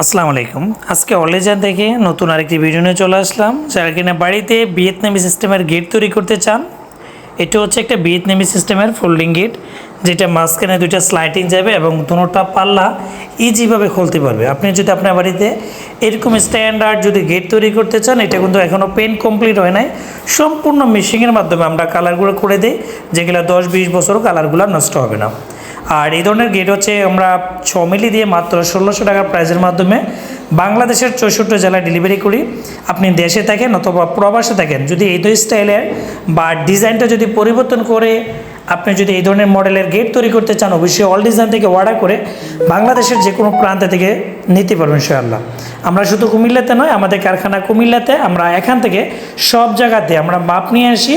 আসসালামু আলাইকুম। আজকে অলেজান থেকে নতুন আরেকটি ভিডিও নিয়ে চলে আসলাম। যারা কিনা বাড়িতে ভিয়েতনামি সিস্টেমের গেট তৈরি করতে চান, এটা হচ্ছে একটা ভিয়েতনামি সিস্টেমের ফোল্ডিং গেট, যেটা মাঝখানে দুইটা স্লাইডিং যাবে এবং দুটোটা পাল্লা ইজিভাবে খুলতে পারবে। আপনি যদি আপনার বাড়িতে এরকম স্ট্যান্ডার্ড যদি গেট তৈরি করতে চান, এটা কিন্তু এখনও পেন্ট কমপ্লিট হয় নাই, সম্পূর্ণ মেশিনের মাধ্যমে আমরা কালারগুলো করে দিই, যেগুলো 10-20 বছরও কালারগুলো নষ্ট হবে না। আর এই ধরনের গেট হচ্ছে আমরা 6 মিলি দিয়ে মাত্র 1600 টাকার প্রাইসের মাধ্যমে বাংলাদেশের 64 জেলায় ডেলিভারি করি। আপনি দেশে থাকেন অথবা প্রবাসে থাকেন, যদি এই দুই স্টাইলের বা ডিজাইনটা যদি পরিবর্তন করে আপনি যদি এই ধরনের মডেলের গেট তৈরি করতে চান, অবশ্যই অল ডিজাইন থেকে অর্ডার করে বাংলাদেশের যে কোনো প্রান্ত থেকে নিতে পারবেন ইনশাআল্লাহ। আমরা শুধু কুমিল্লাতে নয়, আমাদের কারখানা কুমিল্লাতে, আমরা এখান থেকে সব জায়গাতে আমরা মাপ নিয়ে আসি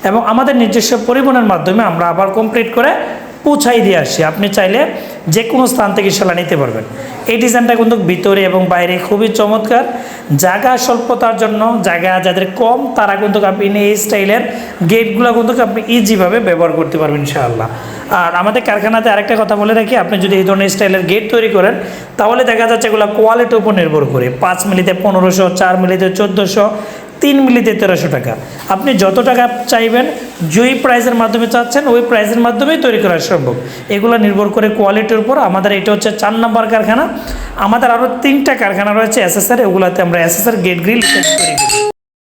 এবং আমাদের নিজস্ব পরিবহনের মাধ্যমে আমরা আবার কমপ্লিট করে পৌঁছাই দিয়ে আসি। আপনি চাইলে যে কোনো স্থান থেকে সেলা নিতে পারবেন। এই ডিজাইনটা কিন্তু ভিতরে এবং বাইরে খুবই চমৎকার। জায়গা স্বল্পতার জন্য, জায়গা যাদের কম, তারা কিন্তু আপনি এই স্টাইলের গেটগুলো কিন্তু আপনি ইজিভাবে ব্যবহার করতে পারবেন ইনশাআল্লাহ। আর আমাদের কারখানাতে আরেকটা কথা বলে রাখি, আপনি যদি এই ধরনের স্টাইলের গেট তৈরি করেন, তাহলে দেখা যাচ্ছে এগুলো কোয়ালিটির উপর নির্ভর করে। 5 মিলিতে 1500, 4 মিলিতে 1400, 3 মিলিতে 1300 টাকা। আপনি যত টাকা চাইবেন, যেই প্রাইসের মাধ্যমে চাচ্ছেন ওই প্রাইসের মাধ্যমেই তৈরি করা সম্ভব। এগুলো নির্ভর করে কোয়ালিটির উপর। আমাদের এটা হচ্ছে 4 নম্বর কারখানা। আমাদের আরও 3টা কারখানা রয়েছে এসএসআর, ওগুলোতে আমরা এসএসআর গেট গ্রিল তৈরি করি।